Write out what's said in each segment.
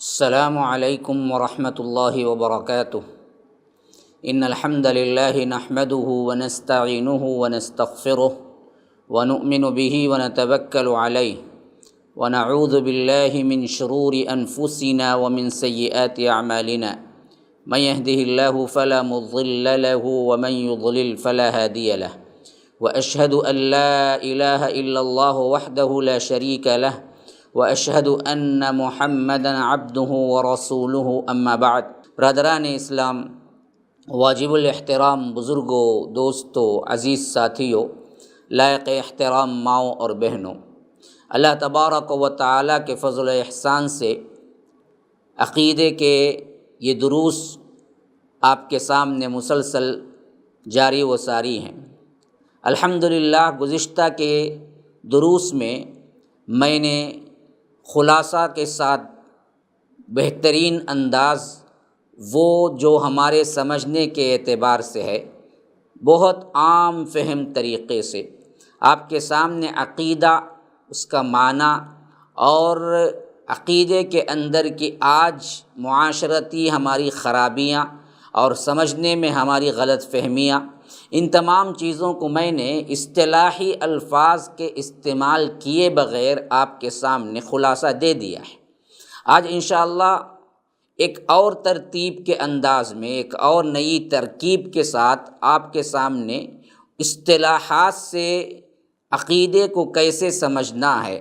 السلام علیکم ورحمۃ اللہ وبرکاتہ۔ ان الحمد للہ نحمده ونستعینه ونستغفره ونؤمن به ونتوکل علیہ ونعوذ باللہ من شرور انفسنا ومن سیئات اعمالنا من يهده اللہ فلا مضل له ومن يضلل فلا هادی له واشهد ان لا الہ الا اللہ وحدہ لا شریک له واشهد ان محمدا عبدہ ورسولہ اما بعد۔ برادران اسلام، واجب الاحترام بزرگوں، دوستوں، عزیز ساتھیوں، لائق احترام ماؤں اور بہنوں، اللہ تبارک و تعالیٰ کے فضل و احسان سے عقیدے کے یہ دروس آپ کے سامنے مسلسل جاری و ساری ہیں۔ الحمدللہ گزشتہ کے دروس میں نے خلاصہ کے ساتھ بہترین انداز، وہ جو ہمارے سمجھنے کے اعتبار سے ہے، بہت عام فہم طریقے سے آپ کے سامنے عقیدہ، اس کا معنی اور عقیدے کے اندر کی آج معاشرتی ہماری خرابیاں اور سمجھنے میں ہماری غلط فہمیاں، ان تمام چیزوں کو میں نے اصطلاحی الفاظ کے استعمال کیے بغیر آپ کے سامنے خلاصہ دے دیا ہے۔ آج انشاءاللہ ایک اور ترتیب کے انداز میں، ایک اور نئی ترکیب کے ساتھ آپ کے سامنے اصطلاحات سے عقیدے کو کیسے سمجھنا ہے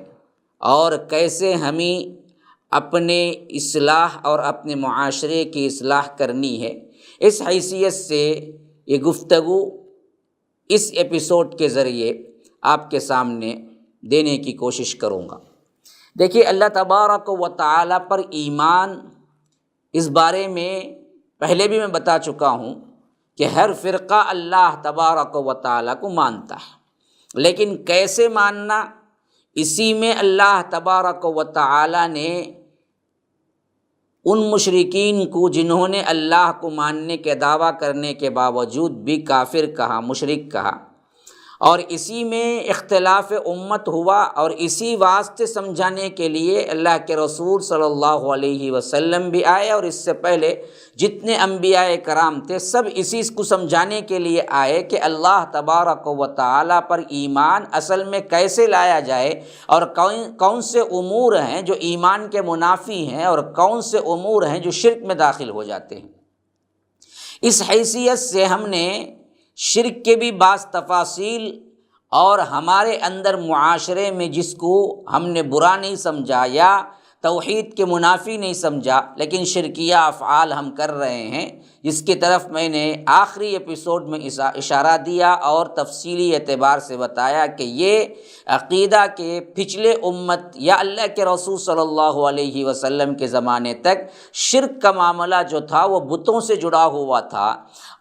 اور کیسے ہمیں اپنے اصلاح اور اپنے معاشرے کی اصلاح کرنی ہے، اس حیثیت سے یہ گفتگو اس ایپیسوڈ کے ذریعے آپ کے سامنے دینے کی کوشش کروں گا۔ دیکھیے، اللہ تبارک و تعالیٰ پر ایمان، اس بارے میں پہلے بھی میں بتا چکا ہوں کہ ہر فرقہ اللہ تبارک و تعالیٰ کو مانتا ہے، لیکن کیسے ماننا، اسی میں اللہ تبارک و تعالیٰ نے ان مشرکین کو جنہوں نے اللہ کو ماننے کے دعویٰ کرنے کے باوجود بھی کافر کہا، مشرک کہا، اور اسی میں اختلاف امت ہوا، اور اسی واسطے سمجھانے کے لیے اللہ کے رسول صلی اللہ علیہ وسلم بھی آئے، اور اس سے پہلے جتنے انبیاء کرام تھے سب اسی کو سمجھانے کے لیے آئے کہ اللہ تبارک و تعالیٰ پر ایمان اصل میں کیسے لایا جائے، اور کون سے امور ہیں جو ایمان کے منافی ہیں اور کون سے امور ہیں جو شرک میں داخل ہو جاتے ہیں۔ اس حیثیت سے ہم نے شرک کے بھی بعض تفاصیل اور ہمارے اندر معاشرے میں جس کو ہم نے برا نہیں سمجھا یا توحید کے منافی نہیں سمجھا، لیکن شرکیہ افعال ہم کر رہے ہیں، جس کی طرف میں نے آخری ایپیسوڈ میں اشارہ دیا اور تفصیلی اعتبار سے بتایا کہ یہ عقیدہ کے پچھلے امت یا اللہ کے رسول صلی اللہ علیہ وسلم کے زمانے تک شرک کا معاملہ جو تھا وہ بتوں سے جڑا ہوا تھا،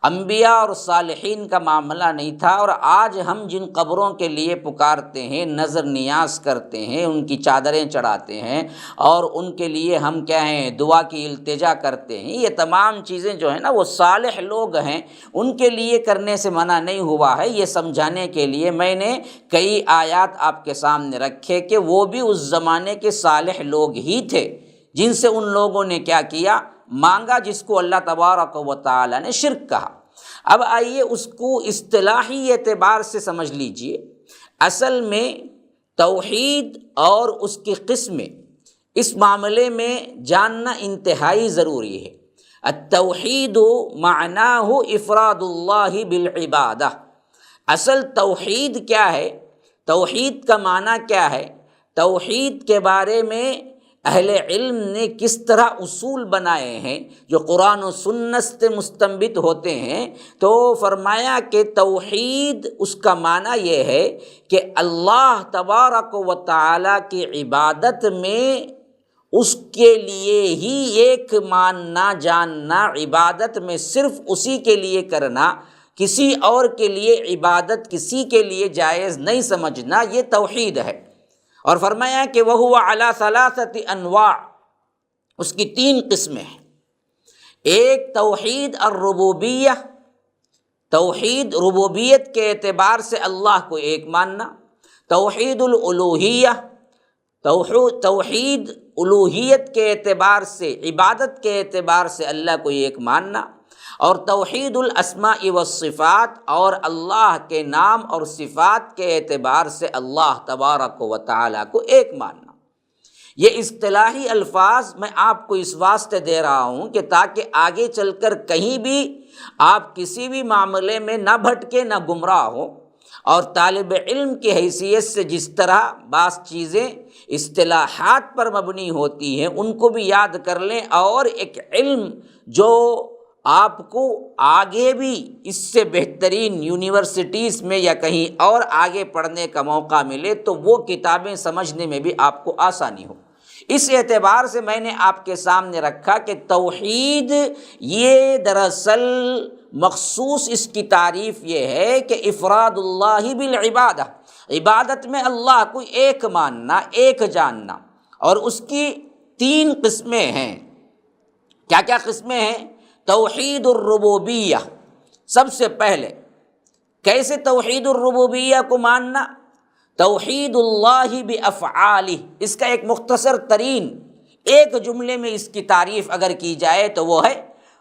انبیاء اور صالحین کا معاملہ نہیں تھا۔ اور آج ہم جن قبروں کے لیے پکارتے ہیں، نظر نیاز کرتے ہیں، ان کی چادریں چڑھاتے ہیں اور ان کے لیے ہم کیا ہیں، دعا کی التجا کرتے ہیں، یہ تمام چیزیں جو ہیں نا وہ صالح لوگ ہیں، ان کے لیے کرنے سے منع نہیں ہوا ہے۔ یہ سمجھانے کے لیے میں نے کئی آیات آپ کے سامنے رکھے کہ وہ بھی اس زمانے کے صالح لوگ ہی تھے، جن سے ان لوگوں نے کیا کیا، مانگا، جس کو اللہ تبارک و تعالیٰ نے شرک کہا۔ اب آئیے اس کو اصطلاحی اعتبار سے سمجھ لیجئے۔ اصل میں توحید اور اس کی قسمیں، اس معاملے میں جاننا انتہائی ضروری ہے۔ التوحید معناہ افراد اللہ بالعبادہ۔ اصل توحید کیا ہے، توحید کا معنی کیا ہے، توحید کے بارے میں اہل علم نے کس طرح اصول بنائے ہیں جو قرآن و سنت سے مستنبط ہوتے ہیں، تو فرمایا کہ توحید اس کا معنی یہ ہے کہ اللہ تبارک و تعالیٰ کی عبادت میں اس کے لیے ہی ایک ماننا، جاننا، عبادت میں صرف اسی کے لیے کرنا، کسی اور کے لیے عبادت کسی کے لیے جائز نہیں سمجھنا، یہ توحید ہے۔ اور فرمایا کہ وَهُوَ عَلَى ثَلَاثَةِ أَنْوَاعٍ، اس کی تین قسمیں ہیں۔ ایک توحید الربوبیہ، توحید ربوبیت کے اعتبار سے اللہ کو ایک ماننا، توحید الالوہیہ، توحید الوہیت کے اعتبار سے، عبادت کے اعتبار سے اللہ کو ایک ماننا، اور توحید الاسماء والصفات اور اللہ کے نام اور صفات کے اعتبار سے اللہ تبارک و تعالیٰ کو ایک ماننا۔ یہ اصطلاحی الفاظ میں آپ کو اس واسطے دے رہا ہوں کہ تاکہ آگے چل کر کہیں بھی آپ کسی بھی معاملے میں نہ بھٹکے، نہ گمراہ ہو، اور طالب علم کی حیثیت سے جس طرح بعض چیزیں اصطلاحات پر مبنی ہوتی ہیں ان کو بھی یاد کر لیں، اور ایک علم جو آپ کو آگے بھی اس سے بہترین یونیورسٹیز میں یا کہیں اور آگے پڑھنے کا موقع ملے تو وہ کتابیں سمجھنے میں بھی آپ کو آسانی ہو۔ اس اعتبار سے میں نے آپ کے سامنے رکھا کہ توحید یہ دراصل مخصوص اس کی تعریف یہ ہے کہ افراد اللہ بالعبادہ، عبادت میں اللہ کو ایک ماننا، ایک جاننا، اور اس کی 3 قسمیں ہیں۔ کیا کیا قسمیں ہیں؟ توحید الربوبیہ، سب سے پہلے کیسے توحید الربوبیہ کو ماننا؟ توحید اللہ بافعالہ، اس کا ایک مختصر ترین ایک جملے میں اس کی تعریف اگر کی جائے تو وہ ہے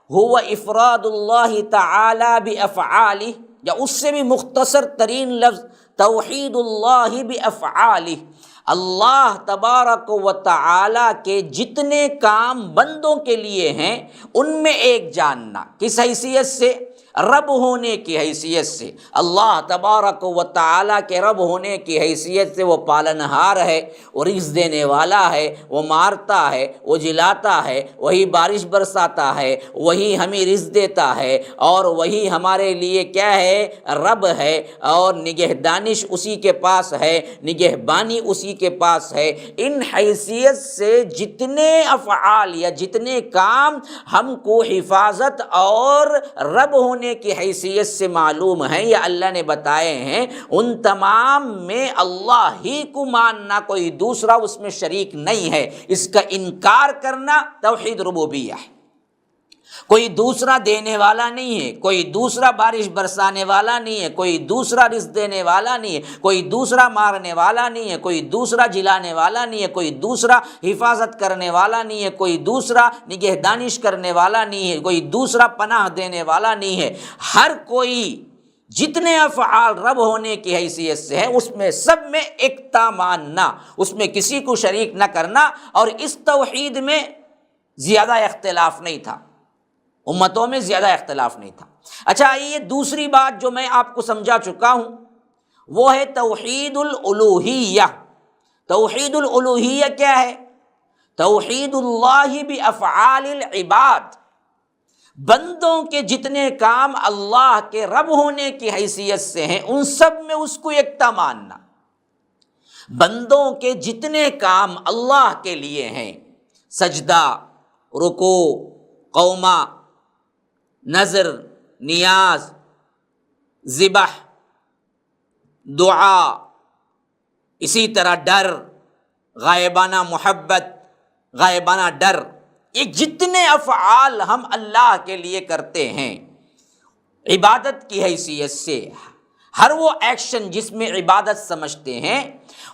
هو افراد اللہ تعالی بافعالہ، یا اس سے بھی مختصر ترین لفظ توحید اللہ بافعالہ، اللہ تبارک و تعالی کے جتنے کام بندوں کے لیے ہیں ان میں ایک جاننا۔ کس حیثیت سے؟ رب ہونے کی حیثیت سے۔ اللہ تبارک و تعالیٰ کے رب ہونے کی حیثیت سے وہ پالنہار ہے، وہ رزق دینے والا ہے، وہ مارتا ہے، وہ جلاتا ہے، وہی بارش برساتا ہے، وہی ہمیں رزق دیتا ہے، اور وہی ہمارے لیے کیا ہے؟ رب ہے، اور نگہدانش اسی کے پاس ہے، نگہبانی اسی کے پاس ہے۔ ان حیثیت سے جتنے افعال یا جتنے کام ہم کو حفاظت اور رب ہونے کی حیثیت سے معلوم ہیں یا اللہ نے بتائے ہیں، ان تمام میں اللہ ہی کو ماننا، کوئی دوسرا اس میں شریک نہیں ہے۔ اس کا انکار کرنا توحید ربوبیہ ہے۔ کوئی دوسرا دینے والا نہیں ہے، کوئی دوسرا بارش برسانے والا نہیں ہے، کوئی دوسرا رزق دینے والا نہیں ہے، کوئی دوسرا مارنے والا نہیں ہے، کوئی دوسرا جلانے والا نہیں ہے، کوئی دوسرا حفاظت کرنے والا نہیں ہے، کوئی دوسرا نگہدانش کرنے والا نہیں ہے، کوئی دوسرا پناہ دینے والا نہیں ہے۔ ہر کوئی جتنے افعال رب ہونے کی حیثیت سے ہیں اس میں سب میں ایکتا ماننا، اس میں کسی کو شریک نہ کرنا، اور اس توحید میں زیادہ اختلاف نہیں تھا، امتوں میں زیادہ اختلاف نہیں تھا۔ اچھا، یہ دوسری بات جو میں آپ کو سمجھا چکا ہوں وہ ہے توحید الالوہیہ۔ توحید الالوہیہ کیا ہے؟ توحید اللہ بافعال العباد، بندوں کے جتنے کام اللہ کے رب ہونے کی حیثیت سے ہیں ان سب میں اس کو یکتا ماننا۔ بندوں کے جتنے کام اللہ کے لیے ہیں، سجدہ، رکوع، قومہ، نذر، نیاز، ذبح، دعا، اسی طرح ڈر، غائبانہ محبت، غائبانہ ڈر، یہ جتنے افعال ہم اللہ کے لیے کرتے ہیں عبادت کی حیثیت سے، ہر وہ ایکشن جس میں عبادت سمجھتے ہیں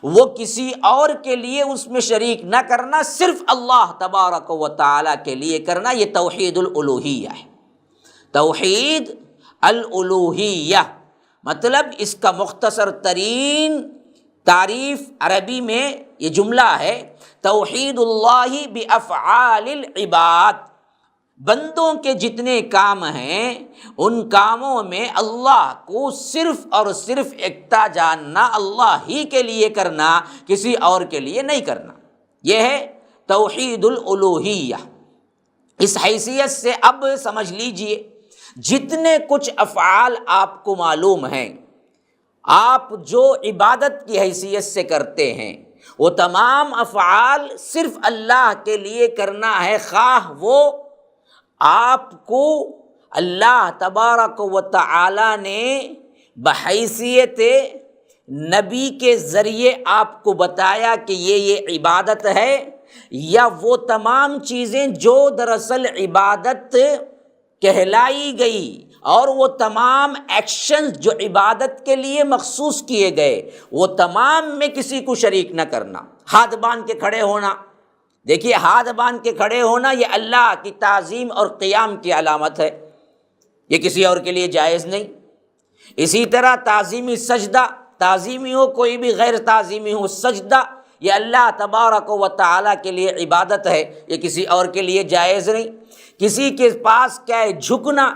وہ کسی اور کے لیے اس میں شریک نہ کرنا، صرف اللہ تبارک و تعالیٰ کے لیے کرنا، یہ توحید الالوہیہ ہے۔ توحید الالوہیہ مطلب اس کا مختصر ترین تعریف عربی میں یہ جملہ ہے، توحید اللہ بافعال العباد، بندوں کے جتنے کام ہیں ان کاموں میں اللہ کو صرف اور صرف یکتا جاننا، اللہ ہی کے لیے کرنا، کسی اور کے لیے نہیں کرنا، یہ ہے توحید الالوہیہ۔ اس حیثیت سے اب سمجھ لیجئے جتنے کچھ افعال آپ کو معلوم ہیں، آپ جو عبادت کی حیثیت سے کرتے ہیں وہ تمام افعال صرف اللہ کے لیے کرنا ہے، خواہ وہ آپ کو اللہ تبارک و تعالی نے بحیثیت نبی کے ذریعے آپ کو بتایا کہ یہ عبادت ہے، یا وہ تمام چیزیں جو دراصل عبادت کہلائی گئی اور وہ تمام ایکشنز جو عبادت کے لیے مخصوص کیے گئے وہ تمام میں کسی کو شریک نہ کرنا۔ ہاتھ باندھ کے کھڑے ہونا، دیکھیے ہاتھ باندھ کے کھڑے ہونا یہ اللہ کی تعظیم اور قیام کی علامت ہے، یہ کسی اور کے لیے جائز نہیں۔ اسی طرح تعظیمی سجدہ، تعظیمی ہو کوئی بھی غیر تعظیمی ہو، سجدہ یہ اللہ تبارک و تعالیٰ کے لیے عبادت ہے، یہ کسی اور کے لیے جائز نہیں۔ کسی کے پاس کیا ہے جھکنا،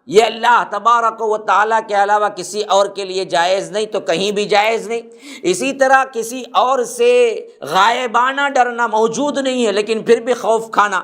یہ اللہ تبارک و تعالیٰ کے علاوہ کسی اور کے لیے جائز نہیں، تو کہیں بھی جائز نہیں۔ اسی طرح کسی اور سے غائبانہ ڈرنا موجود نہیں ہے لیکن پھر بھی خوف کھانا،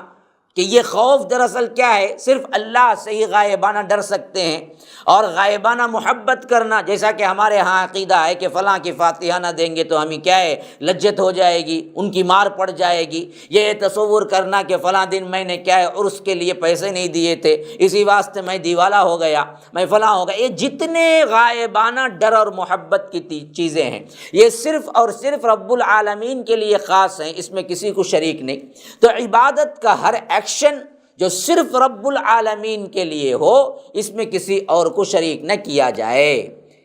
کہ یہ خوف دراصل کیا ہے، صرف اللہ سے ہی غائبانہ ڈر سکتے ہیں۔ اور غائبانہ محبت کرنا، جیسا کہ ہمارے ہاں عقیدہ ہے کہ فلاں کی فاتحہ نہ دیں گے تو ہمیں کیا ہے لجت ہو جائے گی، ان کی مار پڑ جائے گی۔ یہ تصور کرنا کہ فلاں دن میں نے کیا ہے عرس کے لیے پیسے نہیں دیے تھے، اسی واسطے میں دیوالا ہو گیا، میں فلاں ہو گیا، یہ جتنے غائبانہ ڈر اور محبت کی چیزیں ہیں یہ صرف اور صرف رب العالمین کے لیے خاص ہیں، اس میں کسی کو شریک نہیں۔ تو عبادت کا ہر ایکشن جو صرف رب العالمین کے لیے ہو اس میں کسی اور کو شریک نہ کیا جائے۔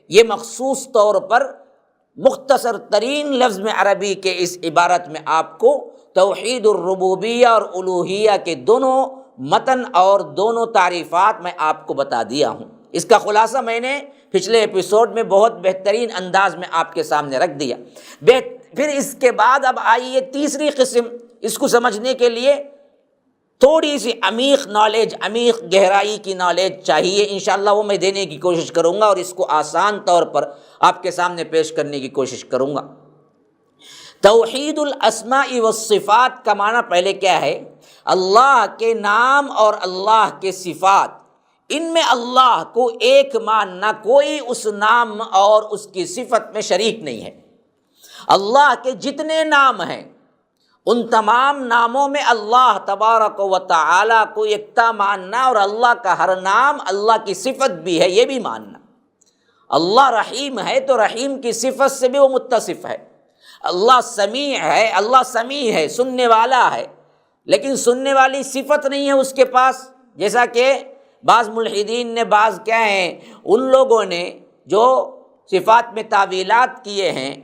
یہ مخصوص طور پر مختصر ترین لفظ میں عربی کے اس عبارت میں آپ کو توحید الربوبیہ اور الوہیہ کے دونوں متن اور دونوں تعریفات میں آپ کو بتا دیا ہوں۔ اس کا خلاصہ میں نے پچھلے ایپیسوڈ میں بہت بہترین انداز میں آپ کے سامنے رکھ دیا۔ پھر اس کے بعد اب آئیے تیسری قسم، اس کو سمجھنے کے لیے تھوڑی سی عمیق نالج، عمیق گہرائی کی نالج چاہیے، انشاءاللہ وہ میں دینے کی کوشش کروں گا اور اس کو آسان طور پر آپ کے سامنے پیش کرنے کی کوشش کروں گا۔ توحید الاسماء والصفات کا معنی پہلے کیا ہے؟ اللہ کے نام اور اللہ کے صفات، ان میں اللہ کو ایک ماننا، کوئی اس نام اور اس کی صفت میں شریک نہیں ہے۔ اللہ کے جتنے نام ہیں ان تمام ناموں میں اللہ تبارک و تعالیٰ کو یکتا ماننا، اور اللہ کا ہر نام اللہ کی صفت بھی ہے یہ بھی ماننا۔ اللہ رحیم ہے تو رحیم کی صفت سے بھی وہ متصف ہے۔ اللہ سمیع ہے، اللہ سمیع ہے، سننے والا ہے، لیکن سننے والی صفت نہیں ہے اس کے پاس، جیسا کہ بعض ملحدین نے، بعض کیا ہیں ان لوگوں نے جو صفات میں تعویلات کیے ہیں،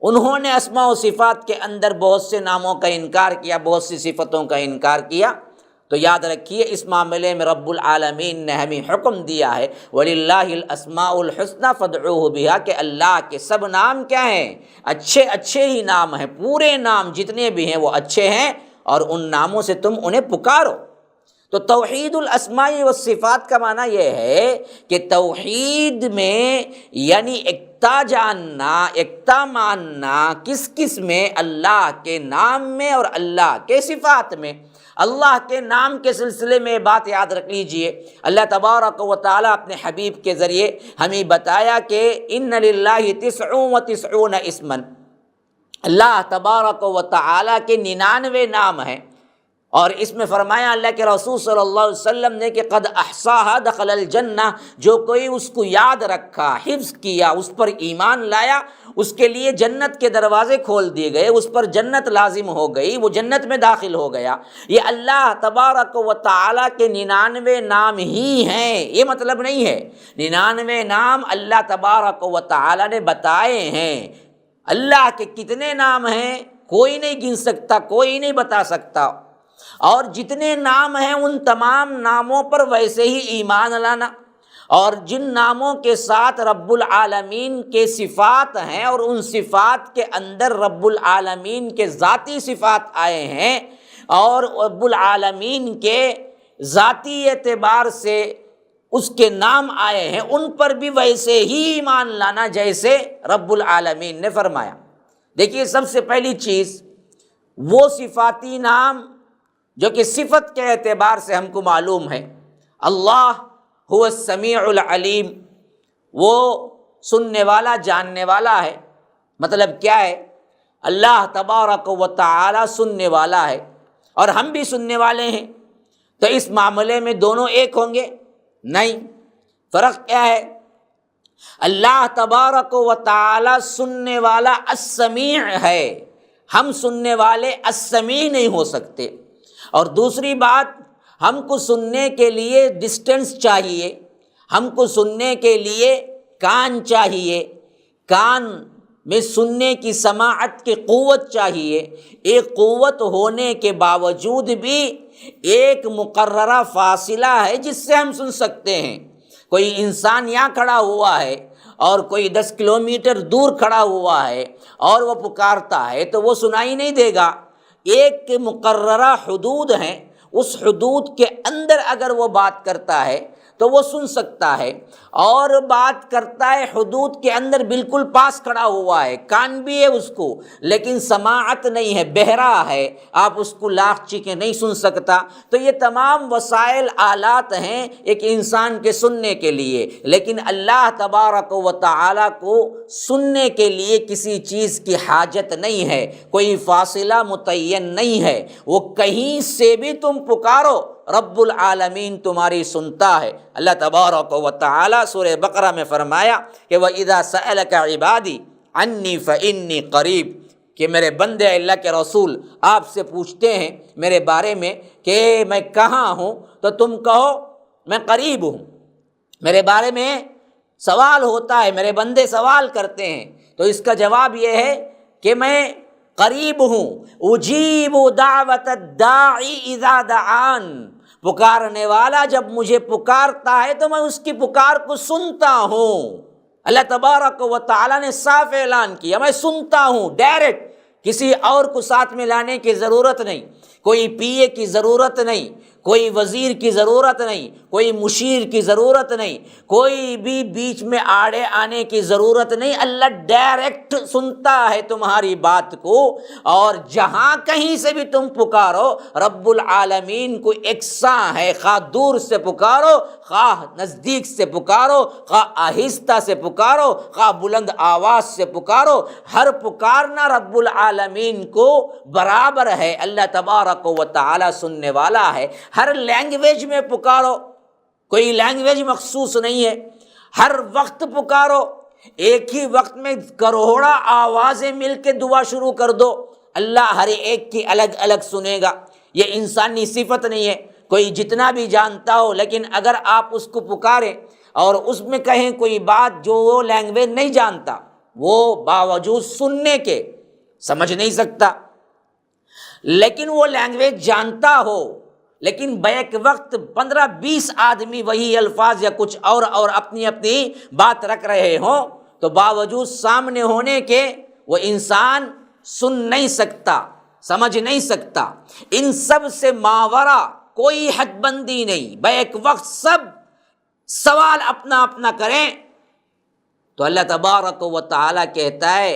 انہوں نے اسماء و صفات کے اندر بہت سے ناموں کا انکار کیا، بہت سی صفتوں کا انکار کیا۔ تو یاد رکھیے اس معاملے میں رب العالمین نے ہمیں حکم دیا ہے وَلِلَّهِ الْأَسْمَاءُ الْحُسْنَى فَادْعُوهُ بِهَا، کہ اللہ کے سب نام کیا ہیں؟ اچھے اچھے ہی نام ہیں، پورے نام جتنے بھی ہیں وہ اچھے ہیں، اور ان ناموں سے تم انہیں پکارو۔ تو توحید الاسماء والصفات کا معنی یہ ہے کہ توحید میں یعنی ایکتا جاننا، ایکتا ماننا، کس کس میں؟ اللہ کے نام میں اور اللہ کے صفات میں۔ اللہ کے نام کے سلسلے میں بات یاد رکھ لیجئے، اللہ تبارک و تعالیٰ اپنے حبیب کے ذریعے ہمیں بتایا کہ ان للہ 99 اسما، اللہ تبارک و تعالیٰ کے 99 نام ہیں، اور اس میں فرمایا اللہ کے رسول صلی اللہ علیہ وسلم نے کہ قد احصاها دخل الجنہ، جو کوئی اس کو یاد رکھا، حفظ کیا، اس پر ایمان لایا، اس کے لیے جنت کے دروازے کھول دیے گئے، اس پر جنت لازم ہو گئی، وہ جنت میں داخل ہو گیا۔ یہ اللہ تبارک و تعالیٰ کے 99 نام ہی ہیں، یہ مطلب نہیں ہے 99 نام اللہ تبارک و تعالیٰ نے بتائے ہیں۔ اللہ کے کتنے نام ہیں کوئی نہیں گن سکتا، کوئی نہیں بتا سکتا، اور جتنے نام ہیں ان تمام ناموں پر ویسے ہی ایمان لانا، اور جن ناموں کے ساتھ رب العالمین کے صفات ہیں اور ان صفات کے اندر رب العالمین کے ذاتی صفات آئے ہیں اور رب العالمین کے ذاتی اعتبار سے اس کے نام آئے ہیں، ان پر بھی ویسے ہی ایمان لانا جیسے رب العالمین نے فرمایا۔ دیکھیے سب سے پہلی چیز وہ صفاتی نام جو کہ صفت کے اعتبار سے ہم کو معلوم ہے۔ اللہ هو السمیع العلیم، وہ سننے والا، جاننے والا ہے۔ مطلب کیا ہے؟ اللہ تبارک و تعالی سننے والا ہے اور ہم بھی سننے والے ہیں، تو اس معاملے میں دونوں ایک ہوں گے؟ نہیں، فرق کیا ہے؟ اللہ تبارک و تعالی سننے والا السمیع ہے، ہم سننے والے السمیع نہیں ہو سکتے۔ اور دوسری بات، ہم کو سننے کے لیے ڈسٹینس چاہیے، ہم کو سننے کے لیے کان چاہیے، کان میں سننے کی سماعت کی قوت چاہیے۔ ایک قوت ہونے کے باوجود بھی ایک مقررہ فاصلہ ہے جس سے ہم سن سکتے ہیں۔ کوئی انسان یہاں کھڑا ہوا ہے اور کوئی 10 کلومیٹر دور کھڑا ہوا ہے اور وہ پکارتا ہے تو وہ سنائی نہیں دے گا۔ ایک مقررہ حدود ہیں، اس حدود کے اندر اگر وہ بات کرتا ہے تو وہ سن سکتا ہے، اور بات کرتا ہے حدود کے اندر بالکل پاس کھڑا ہوا ہے، کان بھی ہے اس کو لیکن سماعت نہیں ہے، بہرا ہے، آپ اس کو لاکھ چیخیں نہیں سن سکتا۔ تو یہ تمام وسائل آلات ہیں ایک انسان کے سننے کے لیے، لیکن اللہ تبارک و تعالیٰ کو سننے کے لیے کسی چیز کی حاجت نہیں ہے، کوئی فاصلہ متعین نہیں ہے، وہ کہیں سے بھی تم پکارو رب العالمین تمہاری سنتا ہے۔ اللہ تبارک و تعالی سورہ بقرہ میں فرمایا کہ وَإِذَا سَأَلَكَ عِبَادِي عَنِّي فَإِنِّي قَرِيب، کہ میرے بندے اللہ کے رسول آپ سے پوچھتے ہیں میرے بارے میں کہ میں کہاں ہوں، تو تم کہو میں قریب ہوں۔ میرے بارے میں سوال ہوتا ہے، میرے بندے سوال کرتے ہیں، تو اس کا جواب یہ ہے کہ میں قریب ہوں۔ اجیب دعوت الداعی اذا دعان، پکارنے والا جب مجھے پکارتا ہے تو میں اس کی پکار کو سنتا ہوں۔ اللہ تبارک و تعالیٰ نے صاف اعلان کیا میں سنتا ہوں، ڈائریکٹ، کسی اور کو ساتھ میں لانے کی ضرورت نہیں، کوئی پی اے کی ضرورت نہیں، کوئی وزیر کی ضرورت نہیں، کوئی مشیر کی ضرورت نہیں، کوئی بھی بیچ میں آڑے آنے کی ضرورت نہیں۔ اللہ ڈائریکٹ سنتا ہے تمہاری بات کو، اور جہاں کہیں سے بھی تم پکارو رب العالمین کو یکساں ہے، خواہ دور سے پکارو، خواہ نزدیک سے پکارو، خواہ آہستہ سے پکارو، خواہ بلند آواز سے پکارو، ہر پکارنا رب العالمین کو برابر ہے۔ اللہ تبارک و تعالی سننے والا ہے۔ ہر لینگویج میں پکارو، کوئی لینگویج مخصوص نہیں ہے، ہر وقت پکارو، ایک ہی وقت میں کروڑا آوازیں مل کے دعا شروع کر دو، اللہ ہر ایک کی الگ الگ سنے گا۔ یہ انسانی صفت نہیں ہے، کوئی جتنا بھی جانتا ہو لیکن اگر آپ اس کو پکاریں اور اس میں کہیں کوئی بات جو وہ لینگویج نہیں جانتا، وہ باوجود سننے کے سمجھ نہیں سکتا، لیکن وہ لینگویج جانتا ہو، لیکن بیک وقت 15-20 آدمی وہی الفاظ یا کچھ اور اپنی اپنی بات رکھ رہے ہوں تو باوجود سامنے ہونے کے وہ انسان سن نہیں سکتا، سمجھ نہیں سکتا۔ ان سب سے ماورا کوئی حد بندی نہیں، بیک وقت سب سوال اپنا اپنا کریں تو اللہ تبارک و تعالیٰ کہتا ہے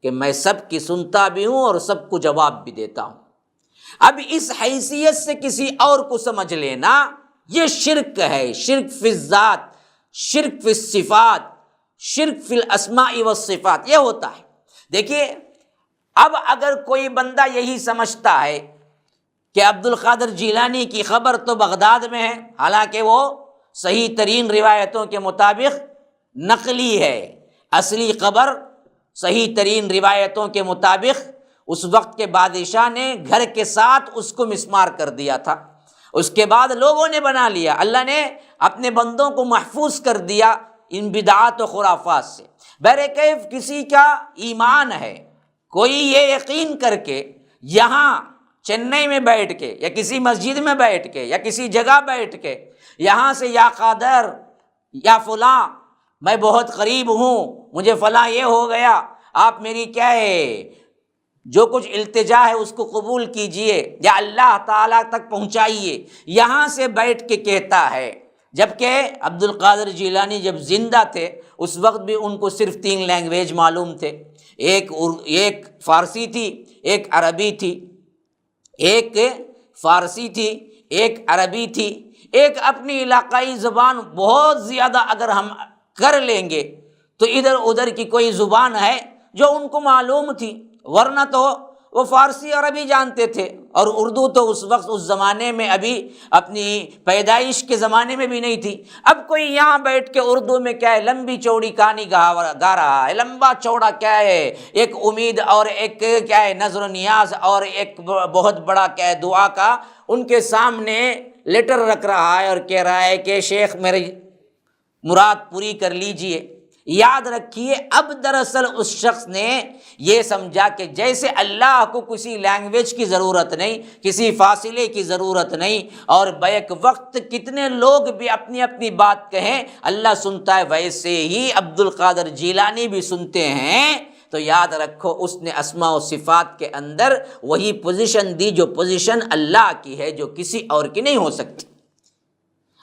کہ میں سب کی سنتا بھی ہوں اور سب کو جواب بھی دیتا ہوں۔ اب اس حیثیت سے کسی اور کو سمجھ لینا یہ شرک ہے، شرک فی الذات، شرک فی الصفات، شرک فی الاسماء والصفات، یہ ہوتا ہے۔ دیکھیے اب اگر کوئی بندہ یہی سمجھتا ہے کہ عبد القادر جیلانی کی قبر تو بغداد میں ہے، حالانکہ وہ صحیح ترین روایتوں کے مطابق نقلی ہے، اصلی قبر صحیح ترین روایتوں کے مطابق اس وقت کے بادشاہ نے گھر کے ساتھ اس کو مسمار کر دیا تھا، اس کے بعد لوگوں نے بنا لیا، اللہ نے اپنے بندوں کو محفوظ کر دیا ان بدعات و خرافات سے۔ بہرکیف کسی کا ایمان ہے، کوئی یہ یقین کر کے یہاں چنئی میں بیٹھ کے یا کسی مسجد میں بیٹھ کے یا کسی جگہ بیٹھ کے یہاں سے یا قادر یا فلاں میں بہت قریب ہوں، مجھے فلاں یہ ہو گیا، آپ میری کیا ہے جو کچھ التجا ہے اس کو قبول کیجئے یا اللہ تعالیٰ تک پہنچائیے، یہاں سے بیٹھ کے کہتا ہے۔ جبکہ عبد القادر جیلانی جب زندہ تھے اس وقت بھی ان کو صرف 3 لینگویج معلوم تھے، ایک فارسی تھی، ایک عربی تھی، ایک فارسی تھی، ایک عربی تھی، ایک اپنی علاقائی زبان بہت زیادہ اگر ہم کر لیں گے تو ادھر ادھر کی کوئی زبان ہے جو ان کو معلوم تھی، ورنہ تو وہ فارسی عربی جانتے تھے، اور اردو تو اس وقت اس زمانے میں ابھی اپنی پیدائش کے زمانے میں بھی نہیں تھی۔ اب کوئی یہاں بیٹھ کے اردو میں کیا ہے لمبی چوڑی کہانی گا رہا ہے، لمبا چوڑا کیا ہے ایک امید اور ایک کیا ہے نظر و نیاز اور ایک بہت بڑا کیا ہے دعا کا ان کے سامنے لیٹر رکھ رہا ہے اور کہہ رہا ہے کہ شیخ میری مراد پوری کر لیجئے۔ یاد رکھیے اب دراصل اس شخص نے یہ سمجھا کہ جیسے اللہ کو کسی لینگویج کی ضرورت نہیں، کسی فاصلے کی ضرورت نہیں، اور بیک وقت کتنے لوگ بھی اپنی اپنی بات کہیں اللہ سنتا ہے، ویسے ہی عبد القادر جیلانی بھی سنتے ہیں۔ تو یاد رکھو اس نے اسماء و صفات کے اندر وہی پوزیشن دی جو پوزیشن اللہ کی ہے، جو کسی اور کی نہیں ہو سکتی۔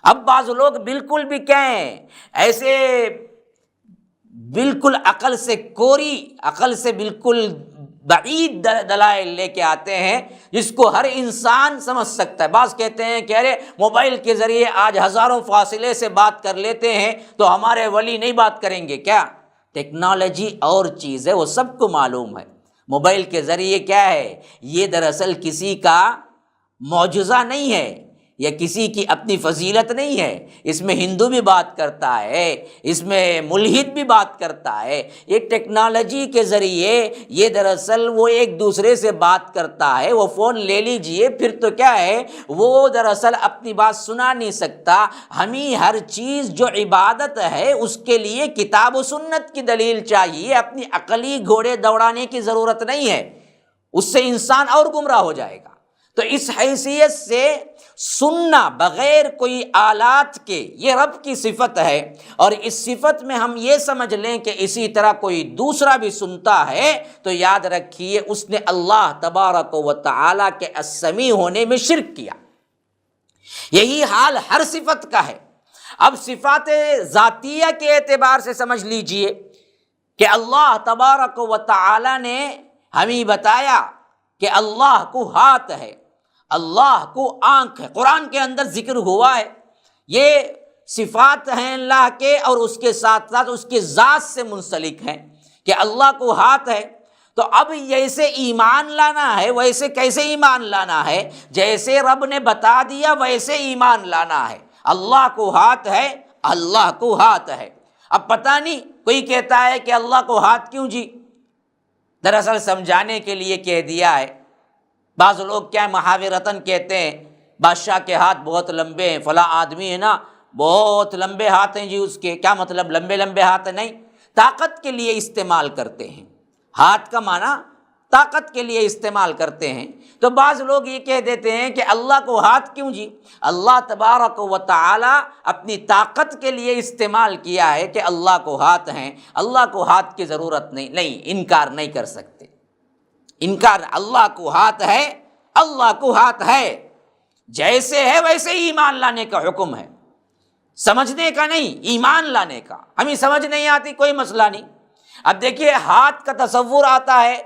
اب بعض لوگ بالکل بھی کہیں ایسے بالکل عقل سے کوری، عقل سے بالکل بعید دلائل لے کے آتے ہیں جس کو ہر انسان سمجھ سکتا ہے۔ بعض کہتے ہیں کہ ارے موبائل کے ذریعے آج ہزاروں فاصلے سے بات کر لیتے ہیں تو ہمارے ولی نہیں بات کریں گے کیا؟ ٹیکنالوجی اور چیز ہے، وہ سب کو معلوم ہے۔ موبائل کے ذریعے کیا ہے؟ یہ دراصل کسی کا معجزہ نہیں ہے یا کسی کی اپنی فضیلت نہیں ہے۔ اس میں ہندو بھی بات کرتا ہے، اس میں ملحد بھی بات کرتا ہے۔ یہ ٹیکنالوجی کے ذریعے یہ دراصل وہ ایک دوسرے سے بات کرتا ہے۔ وہ فون لے لیجئے، پھر تو کیا ہے، وہ دراصل اپنی بات سنا نہیں سکتا۔ ہمیں ہر چیز جو عبادت ہے اس کے لیے کتاب و سنت کی دلیل چاہیے، اپنی عقلی گھوڑے دوڑانے کی ضرورت نہیں ہے، اس سے انسان اور گمراہ ہو جائے گا۔ تو اس حیثیت سے سننا بغیر کوئی آلات کے یہ رب کی صفت ہے، اور اس صفت میں ہم یہ سمجھ لیں کہ اسی طرح کوئی دوسرا بھی سنتا ہے تو یاد رکھیے اس نے اللہ تبارک و تعالی کے السمیع ہونے میں شرک کیا۔ یہی حال ہر صفت کا ہے۔ اب صفات ذاتیہ کے اعتبار سے سمجھ لیجئے کہ اللہ تبارک و تعالی نے ہمیں بتایا کہ اللہ کو ہاتھ ہے، اللہ کو آنکھ ہے، قرآن کے اندر ذکر ہوا ہے۔ یہ صفات ہیں اللہ کے، اور اس کے ساتھ ساتھ اس کے ذات سے منسلک ہیں کہ اللہ کو ہاتھ ہے۔ تو اب جیسے ایمان لانا ہے ویسے کیسے ایمان لانا ہے؟ جیسے رب نے بتا دیا ویسے ایمان لانا ہے۔ اللہ کو ہاتھ ہے، اللہ کو ہاتھ ہے۔ اب پتہ نہیں کوئی کہتا ہے کہ اللہ کو ہاتھ کیوں جی؟ دراصل سمجھانے کے لیے کہہ دیا ہے۔ بعض لوگ کیا محاورتاً کہتے ہیں بادشاہ کے ہاتھ بہت لمبے ہیں، فلاں آدمی ہے نا بہت لمبے ہاتھ ہیں جی اس کے۔ کیا مطلب لمبے لمبے ہاتھ ہیں؟ نہیں، طاقت کے لیے استعمال کرتے ہیں۔ ہاتھ کا معنی طاقت کے لیے استعمال کرتے ہیں۔ تو بعض لوگ یہ کہہ دیتے ہیں کہ اللہ کو ہاتھ کیوں جی؟ اللہ تبارک و تعالی اپنی طاقت کے لیے استعمال کیا ہے کہ اللہ کو ہاتھ ہیں، اللہ کو ہاتھ کی ضرورت نہیں، انکار نہیں کر سکتے۔ انکار، اللہ کو ہاتھ ہے، اللہ کو ہاتھ ہے، جیسے ہے ویسے ہی ایمان لانے کا حکم ہے، سمجھنے کا نہیں، ایمان لانے کا۔ ہمیں سمجھ نہیں آتی کوئی مسئلہ نہیں۔ اب دیکھیے ہاتھ کا تصور آتا ہے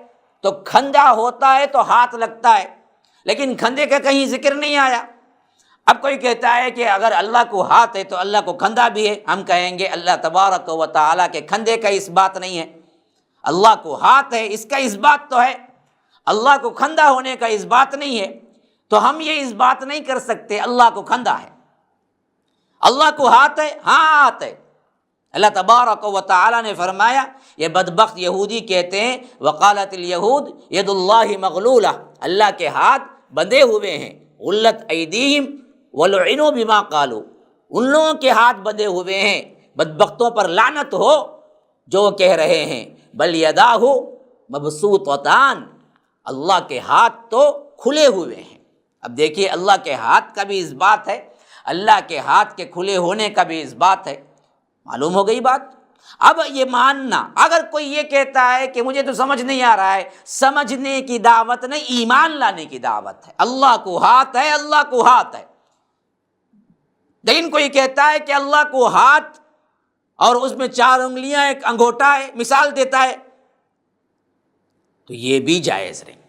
تو کھندا ہوتا ہے تو ہاتھ لگتا ہے، لیکن کھندے کا کہیں ذکر نہیں آیا۔ اب کوئی کہتا ہے کہ اگر اللہ کو ہاتھ ہے تو اللہ کو کھندا بھی ہے، ہم کہیں گے اللہ تبارک و تعالیٰ کے کھندے کا اس بات نہیں ہے، اللہ کو ہاتھ ہے اس کا اس بات تو ہے، اللہ کو کھندا ہونے کا اس بات نہیں ہے۔ تو ہم یہ اس بات نہیں کر سکتے اللہ کو کھندا ہے، اللہ کو ہاتھ ہے، ہاں ہاتھ ہے۔ اللہ تبارک و تعالیٰ نے فرمایا، یہ بدبخت یہودی کہتے ہیں وقالت الیہود ید اللہ مغلولہ، اللہ کے ہاتھ بندھے ہوئے ہیں، غلت ایدیہم ولعنوا بما قالوا، ان لوگوں کے ہاتھ بندھے ہوئے ہیں، بدبختوں پر لعنت ہو جو کہہ رہے ہیں، بل یداہ مبسوطتان، اللہ کے ہاتھ تو کھلے ہوئے ہیں۔ اب دیکھیے اللہ کے ہاتھ کا بھی اس بات ہے، اللہ کے ہاتھ کے کھلے ہونے کا بھی اس بات ہے۔ معلوم ہو گئی بات؟ اب یہ ماننا، اگر کوئی یہ کہتا ہے کہ مجھے تو سمجھ نہیں آ رہا ہے، سمجھنے کی دعوت نہیں، ایمان لانے کی دعوت ہے۔ اللہ کو ہاتھ ہے، اللہ کو ہاتھ ہے۔ لیکن کوئی کہتا ہے کہ اللہ کو ہاتھ اور اس میں 4 انگلیاں ایک انگوٹا ہے، مثال دیتا ہے، تو یہ بھی جائز نہیں،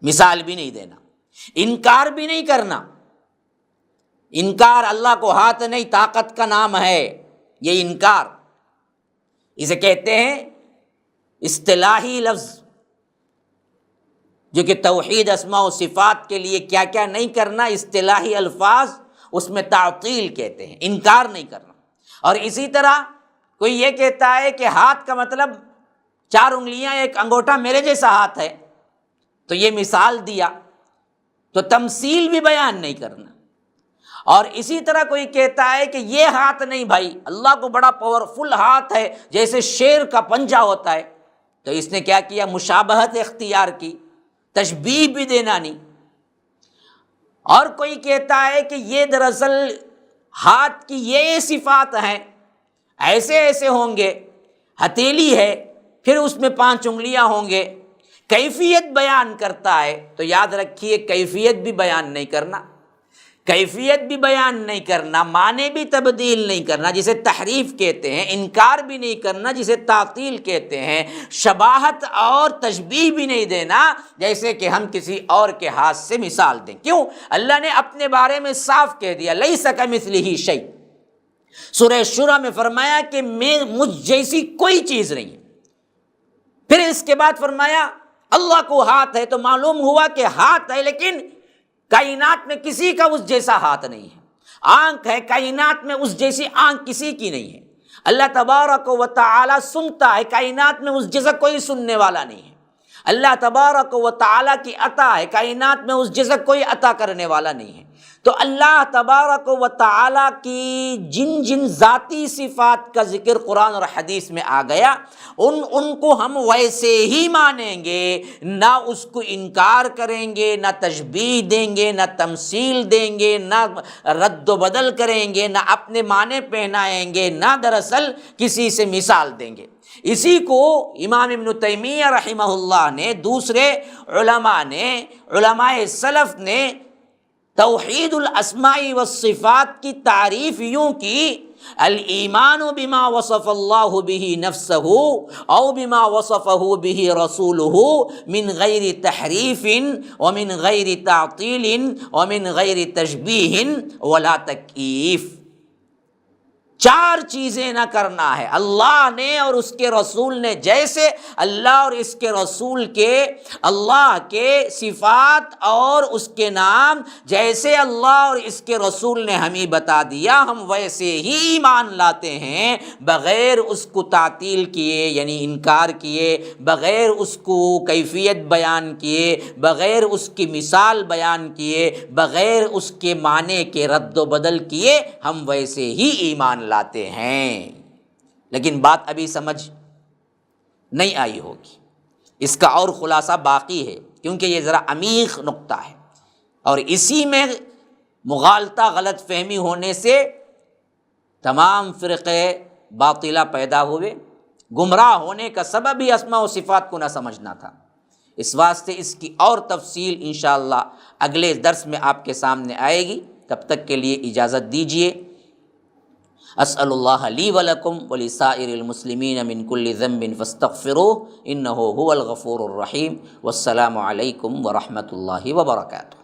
مثال بھی نہیں دینا، انکار بھی نہیں کرنا۔ انکار اللہ کو ہاتھ نہیں طاقت کا نام ہے، یہ انکار، اسے کہتے ہیں اصطلاحی لفظ، جو کہ توحید اسماء و صفات کے لیے کیا کیا نہیں کرنا، اصطلاحی الفاظ، اس میں تعطیل کہتے ہیں، انکار نہیں کرنا۔ اور اسی طرح کوئی یہ کہتا ہے کہ ہاتھ کا مطلب 4 انگلیاں ایک انگوٹھا میرے جیسا ہاتھ ہے، تو یہ مثال دیا، تو تمثیل بھی بیان نہیں کرنا۔ اور اسی طرح کوئی کہتا ہے کہ یہ ہاتھ نہیں بھائی، اللہ کو بڑا پاورفل ہاتھ ہے جیسے شیر کا پنجہ ہوتا ہے، تو اس نے کیا کیا؟ مشابہت اختیار کی، تشبیہ بھی دینا نہیں۔ اور کوئی کہتا ہے کہ یہ دراصل ہاتھ کی یہ صفات ہیں، ایسے ایسے ہوں گے، ہتھیلی ہے پھر اس میں 5 انگلیاں ہوں گے، کیفیت بیان کرتا ہے۔ تو یاد رکھیے کیفیت بھی بیان نہیں کرنا، کیفیت بھی بیان نہیں کرنا، معنی بھی تبدیل نہیں کرنا جسے تحریف کہتے ہیں، انکار بھی نہیں کرنا جسے تعطیل کہتے ہیں، شباہت اور تشبیہ بھی نہیں دینا جیسے کہ ہم کسی اور کے ہاتھ سے مثال دیں۔ کیوں؟ اللہ نے اپنے بارے میں صاف کہہ دیا لیس کمثلہ شیء۔ سورہ شورى میں فرمایا کہ مجھ جیسی کوئی چیز نہیں ہے۔ پھر اس کے بعد فرمایا اللہ کو ہاتھ ہے، تو معلوم ہوا کہ ہاتھ ہے لیکن کائنات میں کسی کا اس جیسا ہاتھ نہیں ہے۔ آنکھ ہے، کائنات میں اس جیسی آنکھ کسی کی نہیں ہے۔ اللہ تبارک و تعالی سنتا ہے، کائنات میں اس جیسا کوئی سننے والا نہیں ہے۔ اللہ تبارک و تعالی کی عطا ہے، کائنات میں اس جیسا کوئی عطا کرنے والا نہیں ہے۔ تو اللہ تبارک و تعالی کی جن جن ذاتی صفات کا ذکر قرآن اور حدیث میں آ گیا، ان کو ہم ویسے ہی مانیں گے، نہ اس کو انکار کریں گے، نہ تشبیہ دیں گے، نہ تمثیل دیں گے، نہ رد و بدل کریں گے، نہ اپنے معنی پہنائیں گے، نہ دراصل کسی سے مثال دیں گے۔ اسی کو امام ابن تیمیہ رحمہ اللہ نے، دوسرے علماء نے، علماء سلف نے توحید الاسماء والصفات کی تعریف یوں کی: الایمان بما وصف اللہ بہ نفسہ او بما وصفہ بہ رسولہ من غیر تحریف ومن غیر تعطیل ومن غیر تشبیہ ولا تکییف۔ 4 چیزیں نہ کرنا ہے۔ اللہ نے اور اس کے رسول نے جیسے اللہ اور اس کے رسول کے، اللہ کے صفات اور اس کے نام جیسے اللہ اور اس کے رسول نے ہمیں بتا دیا، ہم ویسے ہی ایمان لاتے ہیں، بغیر اس کو تعطیل کیے یعنی انکار کیے، بغیر اس کو کیفیت بیان کیے، بغیر اس کی مثال بیان کیے، بغیر اس کے معنی کے رد و بدل کیے، ہم ویسے ہی ایمان لاتے ہیں۔ لیکن بات ابھی سمجھ نہیں آئی ہوگی، اس کا اور خلاصہ باقی ہے کیونکہ یہ ذرا عمیق نقطہ ہے، اور اسی میں مغالطہ، غلط فہمی ہونے سے تمام فرقے باطلہ پیدا ہوئے۔ گمراہ ہونے کا سبب ہی اسماء و صفات کو نہ سمجھنا تھا۔ اس واسطے اس کی اور تفصیل انشاءاللہ اگلے درس میں آپ کے سامنے آئے گی۔ تب تک کے لیے اجازت دیجیے۔ اسأل اللہ لی ولکم ولسائر المسلمین من کل ذنب فاستغفروہ انہ هو الغفور الرحیم۔ والسلام علیکم ورحمۃ اللہ وبرکاتہ۔